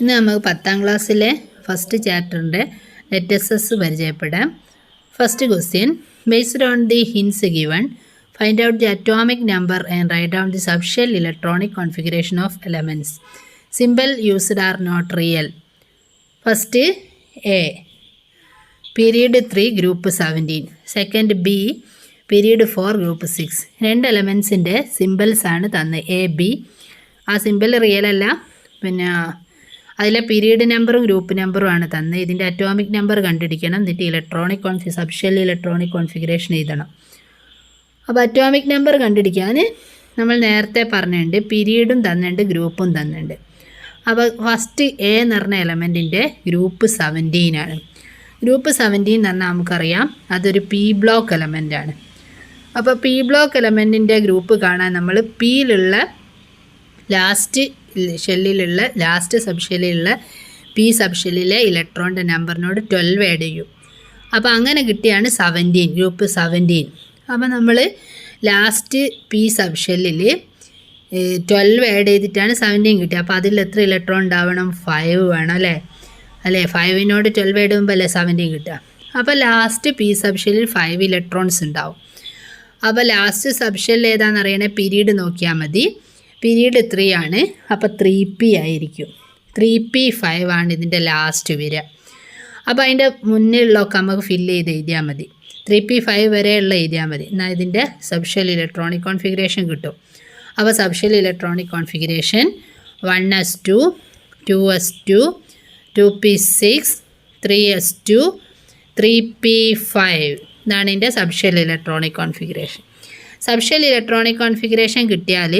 ഇന്ന് നമുക്ക് 10ാം ക്ലാസ്സിലെ ഫസ്റ്റ് ചാപ്റ്ററിൻ്റെ ലെറ്റസസ് പരിചയപ്പെടാം. First question, based on the hints given find out the atomic number and write down the subshell electronic configuration of elements. Symbol used are not real. First A, period 3 group 17. Second B, period 4 group 6. രണ്ട് എലമെൻസിൻ്റെ symbols ആണ് തന്നത്, A B. ആ symbol real അല്ല, പിന്നെ അതിലെ period നമ്പറും group നമ്പറും ആണ് തന്നത്. ഇതിൻ്റെ അറ്റോമിക് നമ്പർ കണ്ടുപിടിക്കണം, എന്നിട്ട് സബ്ഷെൽ ഇലക്ട്രോണിക് കോൺഫിഗറേഷൻ എഴുതണം. അപ്പോൾ അറ്റോമിക് നമ്പർ കണ്ടുപിടിക്കാൻ നമ്മൾ നേരത്തെ പറഞ്ഞിട്ടുണ്ട്, പീരീഡും തന്നിട്ടുണ്ട്, ഗ്രൂപ്പും തന്നിട്ടുണ്ട്. അപ്പോൾ ഫസ്റ്റ് എ എന്ന് പറഞ്ഞ എലമെൻറ്റിൻ്റെ ഗ്രൂപ്പ് 17 ആണ്. ഗ്രൂപ്പ് 17 എന്ന് പറഞ്ഞാൽ നമുക്കറിയാം അതൊരു പി ബ്ലോക്ക് എലമെൻ്റാണ്. അപ്പോൾ പി ബ്ലോക്ക് എലമെൻറ്റിൻ്റെ ഗ്രൂപ്പ് കാണാൻ നമ്മൾ പിയിലുള്ള ലാസ്റ്റ് സബ്ഷെല്ലിലുള്ള പി സബ്ഷെല്ലിലെ ഇലക്ട്രോണിൻ്റെ നമ്പറിനോട് 12 ആഡ് ചെയ്യും. അപ്പോൾ അങ്ങനെ കിട്ടിയാണ് 17, ഗ്രൂപ്പ് 17. അപ്പോൾ നമ്മൾ ലാസ്റ്റ് പി സബ്ഷെല്ലിൽ 12 ആഡ് ചെയ്തിട്ടാണ് 17 കിട്ടിയത്. അപ്പോൾ അതിൽ എത്ര ഇലക്ട്രോൺ ഉണ്ടാവണം? 5 വേണം അല്ലേ? 5നോട് 12 ആഡ് ചെയ്യുമ്പോൾ അല്ലേ 17 കിട്ടുക. അപ്പോൾ ലാസ്റ്റ് പി സബ്ഷെല്ലിൽ 5 ഇലക്ട്രോൺസ് ഉണ്ടാവും. അപ്പോൾ ലാസ്റ്റ് സബ്ഷെൽ ഏതാണെന്ന് അറിയണേ പീരീഡ് നോക്കിയാൽ മതി. പീരീഡ് 3 ആണ്, അപ്പോൾ 3p ആയിരിക്കും. 3p5 ആണ് ഇതിൻ്റെ ലാസ്റ്റ് വരിക. അപ്പോൾ അതിൻ്റെ മുന്നിലുള്ളതൊക്കെ നമുക്ക് ഫില്ല് ചെയ്ത് എഴുതിയാൽ മതി. 3p5 വരെയുള്ള എഴുതിയാൽ മതി. എന്നാൽ ഇതിൻ്റെ സബ്ഷെൽ ഇലക്ട്രോണിക് കോൺഫിഗറേഷൻ കിട്ടും. അപ്പോൾ subshell electronic configuration 1s2, 2s2, 2p6, 3s2, 3p5. ഇതാണ് ഇതിൻ്റെ subshell electronic configuration. Subshell electronic configuration കിട്ടിയാൽ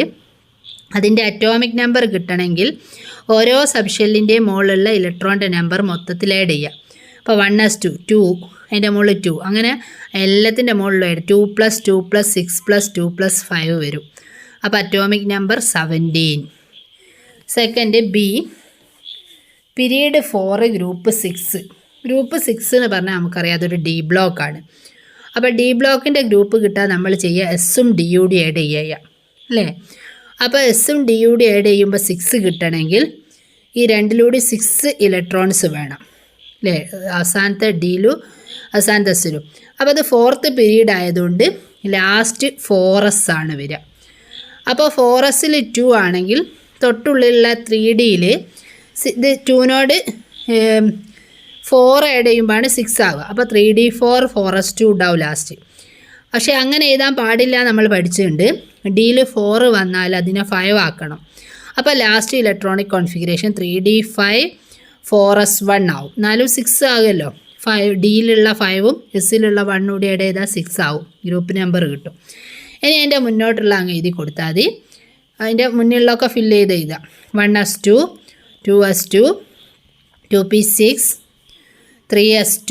അതിൻ്റെ അറ്റോമിക് നമ്പർ കിട്ടണമെങ്കിൽ ഓരോ സബ്ഷെല്ലിൻ്റെയും മുകളിലുള്ള ഇലക്ട്രോണിൻ്റെ നമ്പർ മൊത്തത്തിൽ ആഡ് ചെയ്യുക. അപ്പോൾ 1s2, 2, അതിൻ്റെ മുകളിൽ 2, അങ്ങനെ എല്ലാത്തിൻ്റെ മുകളിലും ആഡ് 2 + 2 + 6 + 2 + 5 വരും. അപ്പോൾ atomic number 17. Second B, period 4 group 6. Group 6 എന്ന് പറഞ്ഞാൽ നമുക്കറിയാം അതൊരു ഡി ബ്ലോക്കാണ്. അപ്പോൾ ഡി ബ്ലോക്കിൻ്റെ ഗ്രൂപ്പ് കിട്ടാൻ നമ്മൾ ചെയ്യുക എസ്സും ഡിയും കൂടി ആഡ് ചെയ്യുക അല്ലേ? അപ്പോൾ എസ്സും ഡിയും കൂടി ആഡ് ചെയ്യുമ്പോൾ 6 കിട്ടണമെങ്കിൽ ഈ രണ്ടിലൂടെ 6 ഇലക്ട്രോൺസ് വേണം അല്ലേ? അവസാനത്തെ ഡിയിലും അവസാനത്തെ എസ്സിലും. അപ്പോൾ അത് 4th പീരീഡ് ആയതുകൊണ്ട് ലാസ്റ്റ് 4s ആണ് വരിക. അപ്പോൾ 4sൽ 2 ആണെങ്കിൽ തൊട്ടുള്ളിലുള്ള 3Dയിൽ ഇത് 2നോട് 4 ആഡ് ചെയ്യുമ്പോഴാണ് 6 ആവുക. അപ്പോൾ 3d4 4s2 ഉണ്ടാവും ലാസ്റ്റ്. പക്ഷേ അങ്ങനെ എഴുതാൻ പാടില്ല, നമ്മൾ പഠിച്ചിട്ടുണ്ട്. ഡിയിൽ 4 വന്നാൽ അതിനെ 5 ആക്കണം. അപ്പോൾ last electronic configuration 3d5 4s1 ആവും. എന്നാലും 6 ആകുമല്ലോ. ഡിയിലുള്ള 5ഉം എസ്സിലുള്ള 1 കൂടി ആഡ് ചെയ്താൽ 6 ആവും, ഗ്രൂപ്പ് നമ്പർ കിട്ടും. ഇനി അതിൻ്റെ മുന്നോട്ടുള്ള അങ്ങ് എഴുതി കൊടുത്താൽ മതി. അതിൻ്റെ മുന്നിലുള്ളതൊക്കെ ഫില്ല് ചെയ്ത് എഴുതാം. 1s2, 2s2, 2p6, 3s2,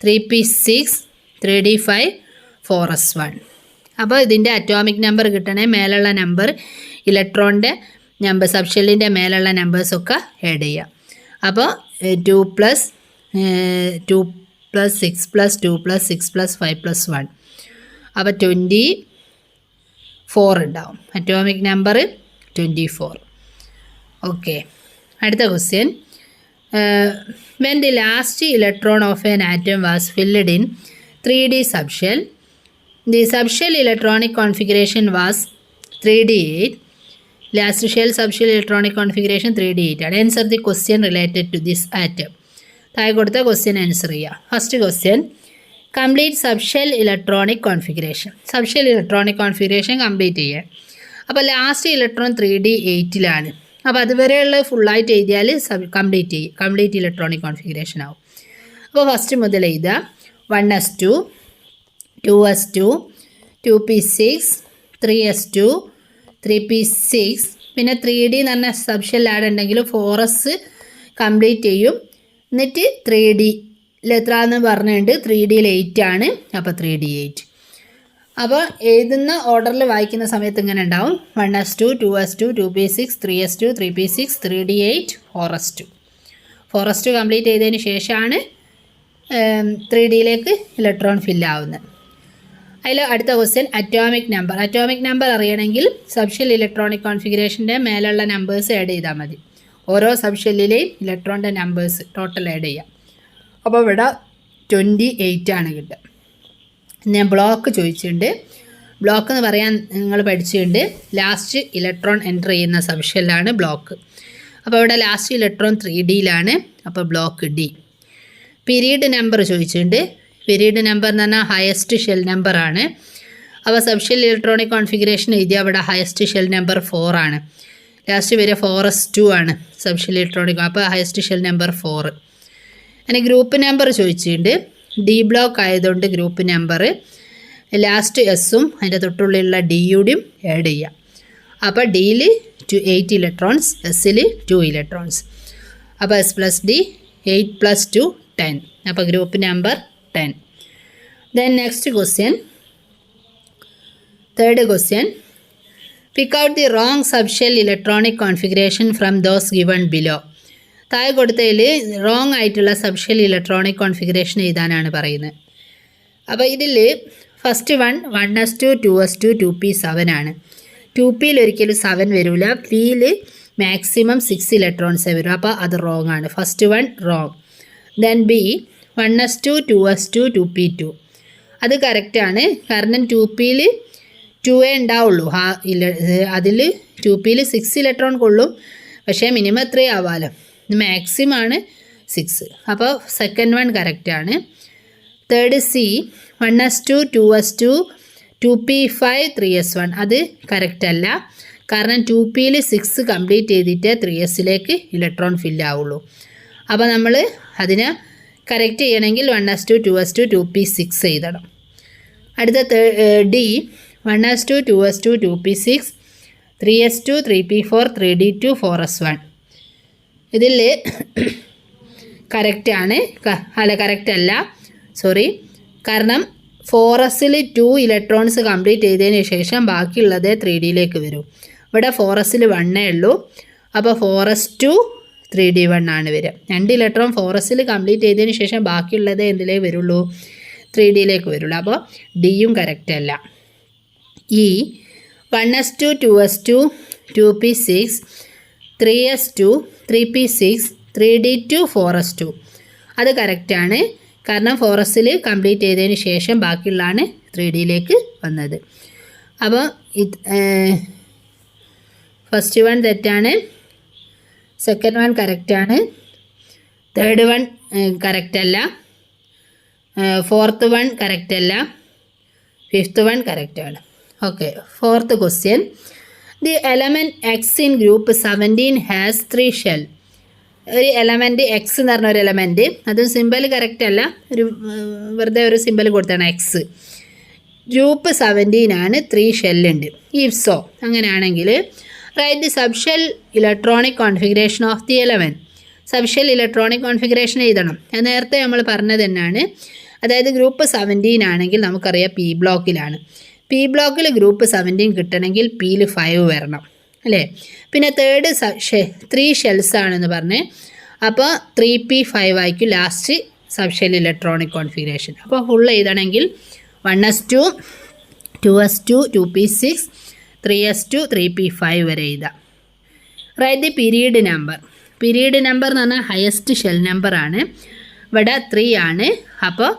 3p6, 3d5, 4s1. അപ്പോൾ ഇതിൻ്റെ അറ്റോമിക് നമ്പർ കിട്ടണേ മേലുള്ള നമ്പർ ഇലക്ട്രോണിൻ്റെ നമ്പർ സബ്ഷെല്ലിൻ്റെ മേലുള്ള നമ്പേഴ്സൊക്കെ ആഡ് ചെയ്യാം. അപ്പോൾ 2 + 2 + 6 + 2 + 6 + 5 + 1. അപ്പോൾ 24 ഉണ്ടാവും. Atomic number 24. ഓക്കെ, അടുത്ത question. When the last electron of an atom was filled in 3D subshell, the subshell electronic configuration was 3d8. Last shell subshell electronic configuration 3d8 ആണ്. Answer the question related to this atom. താഴെ കൊടുത്ത question answer ചെയ്യുക. First question, complete subshell electronic configuration. Subshell electronic configuration complete ചെയ്യുക. അപ്പോൾ last electron 3d8ലാണ്. അപ്പോൾ അതുവരെയുള്ള ഫുള്ളായിട്ട് എഴുതിയാൽ കംപ്ലീറ്റ് ഇലക്ട്രോണിക് കോൺഫിഗറേഷൻ ആവും. അപ്പോൾ ഫസ്റ്റ് മുതൽ എഴുതുക. 1s2, 2s2, 2p6, 3s2, 3p6. പിന്നെ 3d എന്ന് പറഞ്ഞ സബ്ഷെൽ ആഡ് ഉണ്ടെങ്കിൽ 4s കംപ്ലീറ്റ് ചെയ്യും. എന്നിട്ട് 3d എത്രയാണെന്ന് പറഞ്ഞിട്ടുണ്ട്, 3dയിൽ 8 ആണ്. അപ്പോൾ 3d8. അപ്പോൾ എഴുതുന്ന ഓർഡറിൽ വായിക്കുന്ന സമയത്ത് ഇങ്ങനെ ഉണ്ടാവും: 1s2, 2s2, 2p6, 3s2, 3p6, 3d8, 4s2. 4s2 complete ചെയ്തതിന് ശേഷമാണ് 3dയിലേക്ക് ഇലക്ട്രോൺ ഫില്ലാവുന്നത്. അതിൽ അടുത്ത question, atomic number. Atomic number അറിയണമെങ്കിൽ സബ്ഷെൽ ഇലക്ട്രോണിക് കോൺഫിഗറേഷൻ്റെ മേലുള്ള നമ്പേഴ്സ് ആഡ് ചെയ്താൽ മതി. ഓരോ സബ്ഷെല്ലിലെയും ഇലക്ട്രോണിൻ്റെ നമ്പേഴ്സ് ടോട്ടൽ ആഡ് ചെയ്യാം. അപ്പോൾ ഇവിടെ 28 ആണ് കിട്ടുക. ഞാൻ ബ്ലോക്ക് ചോദിച്ചിട്ടുണ്ട്. ബ്ലോക്ക് എന്ന് പറയാൻ നിങ്ങൾ പഠിച്ചിട്ടുണ്ട്. ലാസ്റ്റ് ഇലക്ട്രോൺ എൻ്റർ ചെയ്യുന്ന സബ്ഷെല്ലാണ് ബ്ലോക്ക്. അപ്പോൾ ഇവിടെ ലാസ്റ്റ് ഇലക്ട്രോൺ 3Dയിലാണ്. അപ്പോൾ ബ്ലോക്ക് D. പീരീഡ് നമ്പർ ചോദിച്ചിട്ടുണ്ട്. പീരീഡ് നമ്പർ എന്ന് പറഞ്ഞാൽ ഹയസ്റ്റ് ഷെൽ നമ്പറാണ്. അപ്പോൾ സബ്ഷെൽ ഇലക്ട്രോണിക് കോൺഫിഗറേഷൻ എഴുതിയാൽ അവിടെ ഹയസ്റ്റ് ഷെൽ നമ്പർ 4 ആണ്. ലാസ്റ്റ് വരെ 4s2 ആണ് സബ്ഷെൽ ഇലക്ട്രോണിക്. അപ്പോൾ ഹയസ്റ്റ് ഷെൽ നമ്പർ 4. അങ്ങനെ ഗ്രൂപ്പ് നമ്പർ ചോദിച്ചിട്ടുണ്ട്. D ബ്ലോക്ക് ആയതുകൊണ്ട് ഗ്രൂപ്പ് നമ്പർ ലാസ്റ്റ് എസ്സും അതിൻ്റെ തൊട്ടുള്ളിലുള്ള ഡിയുടെയും ആഡ് ചെയ്യാം. അപ്പോൾ ഡിയിൽ 8 ഇലക്ട്രോൺസ്, എസ്സിൽ 2 ഇലക്ട്രോൺസ്. അപ്പോൾ S + D 8 + 2 10. അപ്പോൾ group number 10. Then next question, third question. Pick out the wrong subshell electronic configuration from those given below. താഴെ കൊടുത്തതിൽ റോങ് ആയിട്ടുള്ള സബ്ഷെൽ ഇലക്ട്രോണിക് കോൺഫിഗറേഷൻ എഴുതാനാണ് പറയുന്നത്. അപ്പോൾ ഇതിൽ ഫസ്റ്റ് 1s2 2s2 2p7 ആണ്. 2pയിൽ ഒരിക്കലും 7 വരില്ല. പിയിൽ മാക്സിമം 6 ഇലക്ട്രോൺസേ വരും. അപ്പോൾ അത് റോങ് ആണ്. First 1 wrong. Then B 1s2 2s2 2p2 അത് കറക്റ്റാണ്. കാരണം 2pയിൽ 2 ഉണ്ടാവുള്ളൂ. അതിൽ 2pയിൽ 6 ഇലക്ട്രോൺ കൊള്ളും. പക്ഷേ മിനിമം 3 ആവാമല്ലോ. മാക്സിമം ആണ് 6. അപ്പോൾ സെക്കൻഡ് 1 കറക്റ്റാണ്. Third C 1s2 2s2 2p5 3s1 അത് കറക്റ്റ് അല്ല. കാരണം 2pയിൽ 6 കംപ്ലീറ്റ് ചെയ്തിട്ട് 3sലേക്ക് ഇലക്ട്രോൺ ഫില്ല് ആവുള്ളൂ. അപ്പോൾ നമ്മൾ അതിനെ കറക്റ്റ് ചെയ്യണമെങ്കിൽ 1s2 2s2 2p6 എഴുതണം. അടുത്ത D 1s2 2s2 2p6 3s2 3p4 3d2 4s1 ഇതിൽ കറക്റ്റാണ്. അല്ല, കറക്റ്റ് അല്ല, സോറി. കാരണം 4sൽ 2 ഇലക്ട്രോൺസ് കംപ്ലീറ്റ് ചെയ്തതിന് ശേഷം ബാക്കിയുള്ളത് 3Dയിലേക്ക് വരും. ഇവിടെ 4sൽ 1 ഉള്ളൂ. അപ്പോൾ 4s2 3d1 ആണ് വരിക. 2 ഇലക്ട്രോൺ 4sൽ കംപ്ലീറ്റ് ചെയ്തതിന് ശേഷം ബാക്കിയുള്ളത് എന്തിലേ വരുള്ളൂ? 3Dയിലേക്ക് വരുള്ളൂ. അപ്പോൾ ഡിയും കറക്റ്റ് അല്ല. ഈ 1s2 2s2 2p6 3s2 3p6 3d2 4s2 അത് കറക്റ്റാണ്. കാരണം 4sൽ കംപ്ലീറ്റ് ചെയ്തതിന് ശേഷം ബാക്കിയുള്ളതാണ് 3Dയിലേക്ക് വന്നത്. അപ്പോൾ ഫസ്റ്റ് 1 തെറ്റാണ്. സെക്കൻഡ് 1 കറക്റ്റാണ്. തേർഡ് 1 കറക്റ്റ് അല്ല. ഫോർത്ത് 1 കറക്റ്റ് അല്ല. ഫിഫ്ത്ത് 1 കറക്റ്റാണ്. Okay, fourth question. The element X in group 17 has 3 shell. ഒരു എലമെൻറ്റ് എക്സ് എന്ന് പറഞ്ഞ ഒരു എലമെൻറ്റ്, അതും സിമ്പൽ കറക്റ്റ് അല്ല, ഒരു വെറുതെ ഒരു സിമ്പൽ കൊടുത്താണ് എക്സ്. ഗ്രൂപ്പ് 17 ആണ്, 3 ഷെല്ലുണ്ട്. ഇഫ് സോ അങ്ങനെയാണെങ്കിൽ right the subshell electronic configuration of the element. Subshell electronic configuration എഴുതണം. അത് നേരത്തെ നമ്മൾ പറഞ്ഞത് തന്നെയാണ്. അതായത് ഗ്രൂപ്പ് 17 ആണെങ്കിൽ നമുക്കറിയാം പി ബ്ലോക്കിലാണ്. പി ബ്ലോക്കിൽ ഗ്രൂപ്പ് 17 കിട്ടണമെങ്കിൽ പിയിൽ 5 വരണം, അല്ലേ? പിന്നെ തേർഡ് 3 ഷെൽസ് ആണെന്ന് പറഞ്ഞ്, അപ്പോൾ 3p5 ആയിരിക്കും ലാസ്റ്റ് സബ്ഷെൽ ഇലക്ട്രോണിക് കോൺഫിഗറേഷൻ. അപ്പോൾ ഫുൾ എഴുതണമെങ്കിൽ 1s2 2s2 2p6 3s2 3p5 വരെ എഴുതാം. Right the period number. Period number എന്ന് പറഞ്ഞാൽ ഹയസ്റ്റ് ഷെൽ നമ്പറാണ്. ഇവിടെ 3 ആണ്. അപ്പോൾ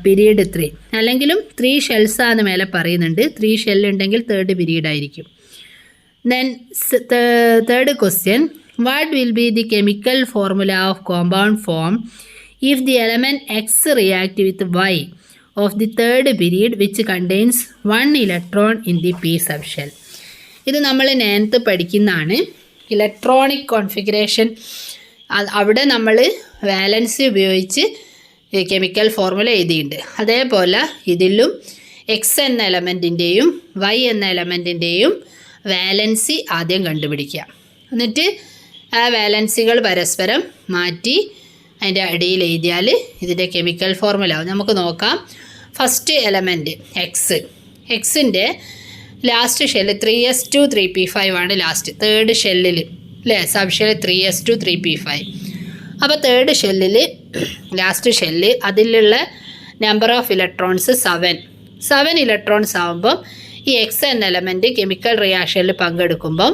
പീരീഡ് 3 അല്ലെങ്കിലും 3 ഷെൽസാന്ന് മേലെ പറയുന്നുണ്ട്. 3 ഷെല്ലുണ്ടെങ്കിൽ തേർഡ് പീരീഡ് ആയിരിക്കും. Then third question. What will be the chemical formula of compound form if the element X react with Y of the third period which contains 1 electron in the P subshell. ഇത് നമ്മൾ നേരത്തെ പഠിക്കുന്നതാണ്. Electronic configuration അവിടെ നമ്മൾ valency ഉപയോഗിച്ച് chemical formula എഴുതിയിട്ടുണ്ട്. അതേപോലെ ഇതിലും എക്സ് എന്ന എലമെൻറ്റിൻ്റെയും വൈ എന്ന എലമെൻറ്റിൻ്റെയും വാലൻസി ആദ്യം കണ്ടുപിടിക്കുക. എന്നിട്ട് ആ വാലൻസികൾ പരസ്പരം മാറ്റി അതിൻ്റെ അടിയിൽ എഴുതിയാൽ ഇതിൻ്റെ കെമിക്കൽ ഫോർമുല ആവും. നമുക്ക് നോക്കാം. ഫസ്റ്റ് എലമെൻറ്റ് എക്സിൻ്റെ ലാസ്റ്റ് ഷെല്ല് 3s2 3p5 ആണ് ലാസ്റ്റ് തേർഡ് ഷെല്ലിൽ, അല്ലേ? Sub shell 3s2 3p5. അപ്പോൾ തേർഡ് ഷെല്ലിൽ ലാസ്റ്റ് ഷെല്ല് അതിലുള്ള നമ്പർ ഓഫ് ഇലക്ട്രോൺസ് 7 ഇലക്ട്രോൺസ് ആകുമ്പം ഈ എക്സ് എന്ന എലമെൻറ്റ് കെമിക്കൽ റിയാക്ഷനിൽ പങ്കെടുക്കുമ്പം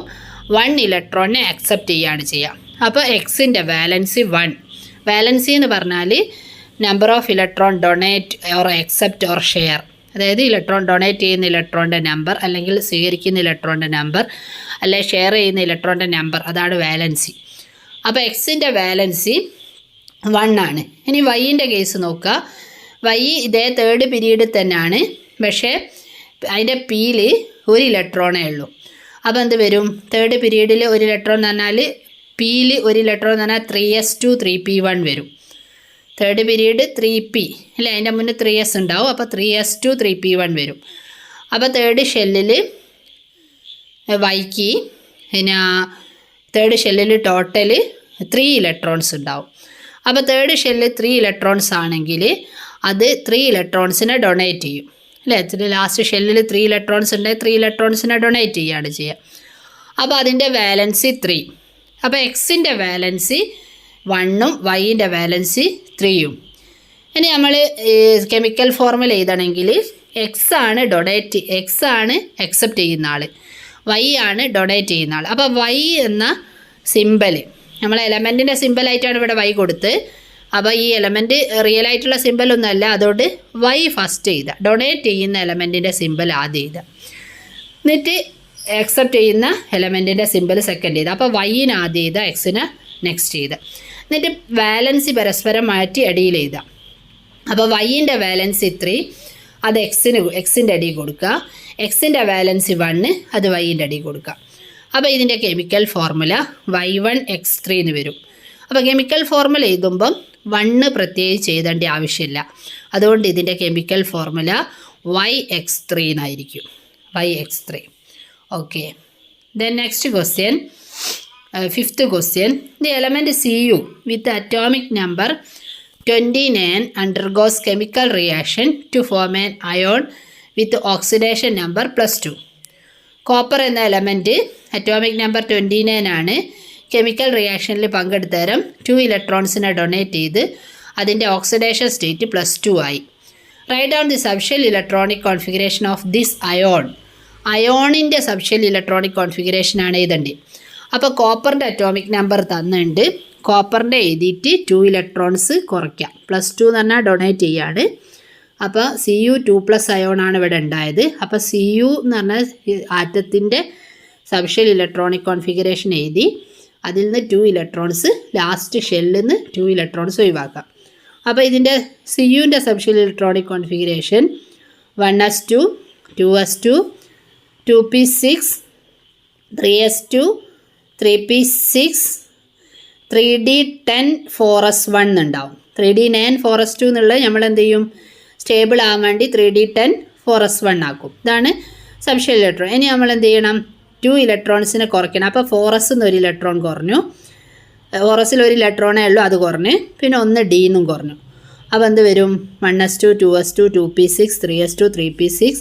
1 ഇലക്ട്രോണിനെ അക്സെപ്റ്റ് ചെയ്യുകയാണ് ചെയ്യുക. അപ്പോൾ എക്സിൻ്റെ വാലൻസി 1. വാലൻസി എന്ന് പറഞ്ഞാൽ number of electron donate or accept or share, അതായത് ഇലക്ട്രോൺ ഡൊണേറ്റ് ചെയ്യുന്ന ഇലക്ട്രോണിൻ്റെ നമ്പർ, അല്ലെങ്കിൽ സ്വീകരിക്കുന്ന ഇലക്ട്രോണിൻ്റെ നമ്പർ, അല്ലെങ്കിൽ ഷെയർ ചെയ്യുന്ന ഇലക്ട്രോണിൻ്റെ നമ്പർ, അതാണ് വാലൻസി. അപ്പോൾ എക്സിൻ്റെ വാലൻസി 1 ആണ്. ഇനി വൈൻ്റെ കേസ് നോക്കുക. വൈ ഇതേ തേർഡ് പീരീഡിൽ തന്നെയാണ്, പക്ഷേ അതിൻ്റെ പിയിൽ ഒരു ഇലക്ട്രോണേ ഉള്ളൂ. അപ്പോൾ എന്ത് വരും? തേർഡ് പീരീഡിൽ ഒരു ഇലക്ട്രോൺ എന്ന് പറഞ്ഞാൽ പിയിൽ ഒരു ഇലക്ട്രോൺ എന്ന് പറഞ്ഞാൽ 3s2 3p1 വരും. തേർഡ് പീരീഡ് 3p അല്ലേ, അതിൻ്റെ മുന്നേ 3s ഉണ്ടാവും. അപ്പോൾ 3s2 3p1 വരും. അപ്പോൾ തേർഡ് ഷെല്ലിൽ വൈക്ക് പിന്നെ തേർഡ് ഷെല്ലിൽ ടോട്ടൽ 3 ഇലക്ട്രോൺസ് ഉണ്ടാവും. അപ്പോൾ തേർഡ് ഷെല്ലിൽ 3 ഇലക്ട്രോൺസ് ആണെങ്കിൽ അത് 3 ഇലക്ട്രോൺസിനെ ഡൊണേറ്റ് ചെയ്യും അല്ലേ. ലാസ്റ്റ് ഷെല്ലിൽ 3 ഇലക്ട്രോൺസ് ഉണ്ടെങ്കിൽ 3 ഇലക്ട്രോൺസിനെ ഡൊണേറ്റ് ചെയ്യുകയാണ് ചെയ്യുക. അപ്പോൾ അതിൻ്റെ വാലൻസി 3. അപ്പോൾ എക്സിൻ്റെ വാലൻസി 1ഉം വൈൻ്റെ വാലൻസി 3ഉം. ഇനി നമ്മൾ കെമിക്കൽ ഫോർമുല എഴുതണമെങ്കിൽ എക്സ് ആണ് അക്സെപ്റ്റ് ചെയ്യുന്ന ആൾ, വൈ ആണ് ഡൊണേറ്റ് ചെയ്യുന്ന ആൾ. അപ്പോൾ വൈ എന്ന സിമ്പൽ നമ്മൾ എലമെൻറ്റിൻ്റെ സിമ്പലായിട്ടാണ് ഇവിടെ വൈ കൊടുത്ത്. അപ്പോൾ ഈ എലമെൻറ്റ് റിയൽ ആയിട്ടുള്ള സിമ്പലൊന്നുമല്ല, അതുകൊണ്ട് വൈ ഫസ്റ്റ് ചെയ്ത, ഡൊണേറ്റ് ചെയ്യുന്ന എലമെൻറ്റിൻ്റെ സിമ്പൽ ആദ്യം ചെയ്ത, എന്നിട്ട് അക്സെപ്റ്റ് ചെയ്യുന്ന എലമെൻറ്റിൻ്റെ സിമ്പൽ സെക്കൻഡ് ചെയ്ത. അപ്പോൾ വൈന് ആദ്യം ചെയ്ത, എക്സിന് നെക്സ്റ്റ് ചെയ്ത, എന്നിട്ട് വാലൻസി പരസ്പരം മാറ്റി അടിയിൽ ചെയ്ത. അപ്പോൾ വൈൻ്റെ വാലൻസി 3, അത് എക്സിൻ്റെ അടി കൊടുക്കുക. എക്സിൻ്റെ വാലൻസി 1, അത് വൈൻ്റെ അടി കൊടുക്കുക. അപ്പോൾ ഇതിൻ്റെ കെമിക്കൽ ഫോർമുല y1x3 എന്ന് വരും. അപ്പോൾ കെമിക്കൽ ഫോർമുല എഴുതുമ്പം 1 പ്രത്യേകിച്ച് എഴുതേണ്ട ആവശ്യമില്ല. അതുകൊണ്ട് ഇതിൻ്റെ കെമിക്കൽ ഫോർമുല yx3 എന്നായിരിക്കും. yx3. Okay. Then next question, 5th question. The element Cu with atomic number 29 undergoes chemical reaction to form an ion with oxidation number +2. Copper എന്ന എലമെൻറ്റ് അറ്റോമിക് നമ്പർ 29 ആണ്. Chemical റിയാക്ഷനിൽ പങ്കെടുത്തരം 2 ഇലക്ട്രോൺസിനെ donate ചെയ്ത് അതിൻ്റെ oxidation state +2 ആയി. Write down the subshell electronic configuration of this ion. അയോണിൻ്റെ subshell electronic കോൺഫിഗറേഷനാണ് എഴുതേണ്ടത്. അപ്പോൾ കോപ്പറിൻ്റെ atomic number തന്നിട്ടുണ്ട്. കോപ്പറിൻ്റെ എഴുതിയിട്ട് 2 ഇലക്ട്രോൺസ് കുറയ്ക്കാം. +2 എന്ന് പറഞ്ഞാൽ ഡൊണേറ്റ് ചെയ്യാണ്. അപ്പോൾ Cu2+ അയോണാണ് ഇവിടെ ഉണ്ടായത്. അപ്പോൾ Cu എന്ന് പറഞ്ഞാൽ ആറ്റത്തിൻ്റെ സബ്ഷെൽ ഇലക്ട്രോണിക് കോൺഫിഗറേഷൻ എഴുതി അതിൽ നിന്ന് 2 ഇലക്ട്രോൺസ് ലാസ്റ്റ് ഷെല്ലിൽ നിന്ന് 2 ഇലക്ട്രോൺസ് ഒഴിവാക്കാം. അപ്പോൾ ഇതിൻ്റെ Cuൻ്റെ subshell electronic configuration 1s2 2s2 2p6 3s2 3p6 3d10 4s1 ഉണ്ടാവും. 3d9 4s2 എന്നുള്ളത് നമ്മൾ എന്ത് ചെയ്യും, സ്റ്റേബിൾ ആകാൻ വേണ്ടി 3d10 4s1 ആക്കും. ഇതാണ് സബ്ഷെൽ ഇലക്ട്രോൺ. ഇനി നമ്മൾ എന്ത് ചെയ്യണം, 2 ഇലക്ട്രോൺസിനെ കുറയ്ക്കണം. അപ്പോൾ 4s നിന്ന് 1 ഇലക്ട്രോൺ കുറഞ്ഞു, 4sൽ 1 ഇലക്ട്രോണേ ഉള്ളൂ, അത് കുറഞ്ഞ്, പിന്നെ 1 d എന്നും കുറഞ്ഞു. അപ്പോൾ എന്ത് വരും, 1s2 2s2 2p6 3s2 3p6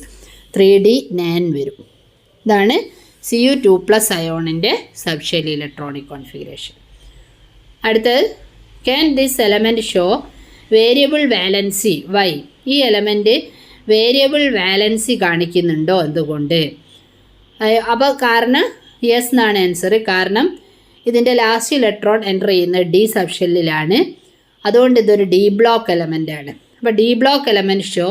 3d9 വരും. ഇതാണ് Cu2+ അയോണിൻ്റെ സബ്ഷെൽ ഇലക്ട്രോണിക് കോൺഫിഗറേഷൻ. അടുത്തത്, can this element show variable valency why? ഈ എലമെൻറ്റ് വേരിയബിൾ വാലൻസി കാണിക്കുന്നുണ്ടോ, എന്തുകൊണ്ട്? അപ്പോൾ കാരണം യെസ് എന്നാണ് ആൻസർ. കാരണം ഇതിൻ്റെ ലാസ്റ്റ് ഇലക്ട്രോൺ എൻ്റർ ചെയ്യുന്നത് ഡി സബ്ഷെല്ലിലാണ്. അതുകൊണ്ട് ഇതൊരു ഡി ബ്ലോക്ക് എലമെൻ്റാണ്. അപ്പോൾ D block element show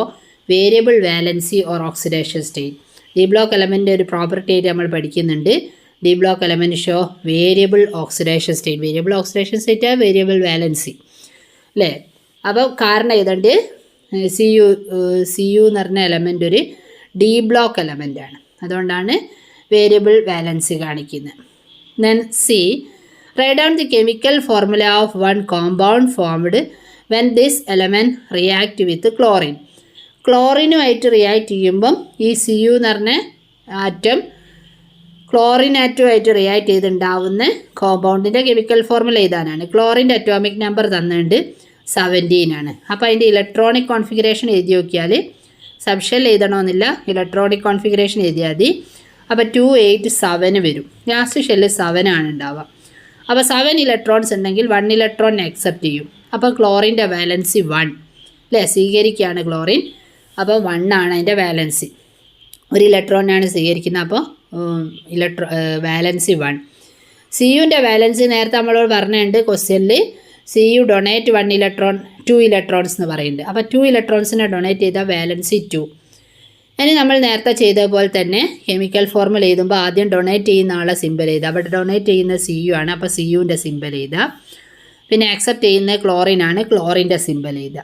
variable valency or oxidation state. D block element ഒരു പ്രോപ്പർട്ടി ആയിട്ട് നമ്മൾ പഠിക്കുന്നുണ്ട്. D block element show variable oxidation state. Variable oxidation state variable valency അല്ലേ. അപ്പോൾ കാരണം ഏതാണ്ട് Cu എന്ന് പറഞ്ഞ എലമെൻ്റ് ഒരു ഡി ബ്ലോക്ക് എലമെൻ്റാണ്. അതുകൊണ്ടാണ് വേരിയബിൾ വാലൻസി കാണിക്കുന്നത്. Then C, write down the chemical formula of one compound formed when this element react with chlorine. ക്ലോറിനുമായിട്ട് റിയാക്ട് ചെയ്യുമ്പം ഈ Cu എന്ന് പറഞ്ഞ ആറ്റം ക്ലോറിൻ ആറ്റവുമായിട്ട് റിയാക്ട് ചെയ്തുണ്ടാവുന്ന കോമ്പൗണ്ടിൻ്റെ കെമിക്കൽ ഫോർമുല എഴുതാനാണ്. ക്ലോറിൻ്റെ അറ്റോമിക് നമ്പർ തന്നിട്ടുണ്ട് 17 ആണ്. അപ്പോൾ അതിൻ്റെ ഇലക്ട്രോണിക് കോൺഫിഗറേഷൻ എഴുതി നോക്കിയാൽ സബ്ഷെൽ എഴുതണമെന്നില്ല, ഇലക്ട്രോണിക് കോൺഫിഗറേഷൻ എഴുതിയാൽ മതി. അപ്പോൾ 2 8 7 വരും. ലാസ്റ്റ് ഷെല്ല് 7 ആണ് ഉണ്ടാവുക. അപ്പോൾ 7 ഇലക്ട്രോൺസ് ഉണ്ടെങ്കിൽ 1 ഇലക്ട്രോൺ അക്സെപ്റ്റ് ചെയ്യും. അപ്പോൾ ക്ലോറിൻ്റെ വാലൻസി 1 അല്ലേ, സ്വീകരിക്കുകയാണ് ക്ലോറിൻ. അപ്പോൾ 1 ആണ് അതിൻ്റെ വാലൻസി. 1 ഇലക്ട്രോണിനാണ് സ്വീകരിക്കുന്നത്. അപ്പോൾ വാലൻസി 1. സി യുവിൻ്റെ വാലൻസി നേരത്തെ നമ്മളോട് പറഞ്ഞിട്ടുണ്ട് ക്വസ്റ്റ്യനിൽ C U donate 1 electron 2 electrons എന്ന് പറയുന്നുണ്ട്. അപ്പോൾ 2 ഇലക്ട്രോൺസിനെ ഡൊണേറ്റ് ചെയ്താൽ വാലൻസി 2. ഇനി നമ്മൾ നേരത്തെ ചെയ്ത പോലെ തന്നെ കെമിക്കൽ ഫോർമുല എഴുതുമ്പോൾ ആദ്യം ഡൊണേറ്റ് ചെയ്യുന്ന ആളെ സിമ്പൽ എഴുതുക. അവിടെ ഡൊണേറ്റ് ചെയ്യുന്ന സി യു ആണ്, അപ്പോൾ സി യുവിൻ്റെ സിമ്പൽ എഴുതുക. പിന്നെ ആക്സെപ്റ്റ് ചെയ്യുന്ന ക്ലോറിൻ ആണ്, ക്ലോറിൻ്റെ സിമ്പൽ എഴുതുക.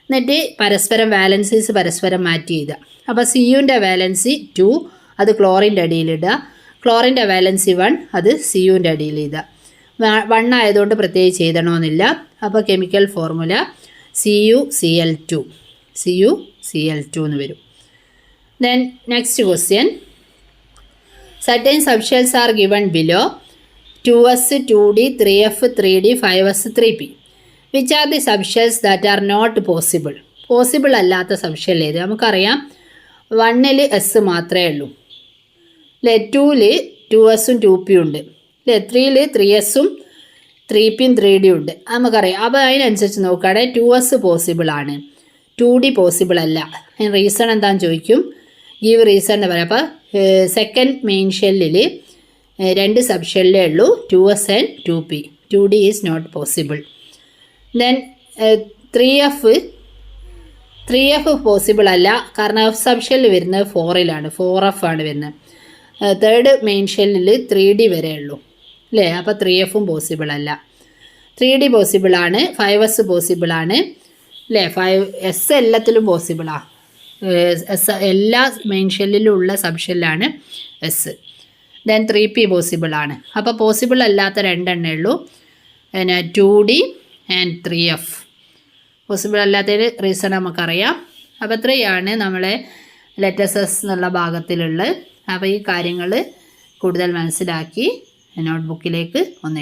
എന്നിട്ട് പരസ്പരം വാലൻസീസ് പരസ്പരം മാറ്റി എഴുതുക. അപ്പോൾ സി യുവിൻ്റെ വാലൻസി 2 അത് ക്ലോറിൻ്റെ അടിയിലിടുക, ക്ലോറിൻ്റെ വാലൻസി 1 അത് സി യുവിൻ്റെ അടിയിൽ എഴുതുക. 1 ആയതുകൊണ്ട് പ്രത്യേകിച്ച് എഴുതണമെന്നില്ല. അപ്പോൾ കെമിക്കൽ ഫോർമുല CuCl2 എന്ന് വരും. Then next question, certain subshells are given below 2s 2d 3f 3d 5s 3p. Which are the subshells that are not possible? Possible അല്ലാത്ത സബ്ഷെൽ ഏത്? നമുക്കറിയാം 1ൽ എസ് മാത്രമേ ഉള്ളൂ അല്ലേ, 2ൽ 2s 2p ഉണ്ട് അല്ലേ, 3ൽ 3s 3p 3d ഉണ്ട് നമുക്കറിയാം. അപ്പോൾ അതിനനുസരിച്ച് നോക്കുകയാണെങ്കിൽ 2s പോസിബിളാണ്, 2d പോസിബിൾ അല്ല. റീസൺ എന്താണെന്ന് ചോദിക്കും, ഗീവ് റീസൺ എന്ന് പറയാം. അപ്പോൾ സെക്കൻഡ് മെയിൻ ഷെല്ലിൽ 2 സബ് ഷെല്ലേ ഉള്ളൂ, 2s and 2p. 2d is not possible. Then 3f possible അല്ല, കാരണം എഫ് സബ് ഷെല്ല് വരുന്നത് 4ലാണ്, 4f ആണ് വരുന്നത്. തേർഡ് മെയിൻ ഷെല്ലിൽ 3d വരെ ഉള്ളൂ അല്ലേ, അപ്പോൾ 3fും പോസിബിൾ അല്ല. 3d പോസിബിളാണ്, 5s പോസിബിളാണ് അല്ലേ, 5s എല്ലാത്തിലും പോസിബിളാണ്. എസ് എല്ലാ മെയിൻ ഷെല്ലിലും ഉള്ള സബ് ഷെല്ലാണ് എസ്. Then 3p പോസിബിളാണ്. അപ്പോൾ പോസിബിൾ അല്ലാത്ത 2 എണ്ണേ ഉള്ളൂ, പിന്നെ 2d and 3f. Possible അല്ലാത്തതിന് reason നമുക്കറിയാം. അപ്പോൾ ഇത്രയാണ് നമ്മളെ ലെറ്റസസ് എന്നുള്ള ഭാഗത്തിലുള്ളത്. അപ്പോൾ ഈ കാര്യങ്ങൾ കൂടുതൽ മനസ്സിലാക്കി നോട്ട്ബുക്കിലേക്ക് ഒന്ന്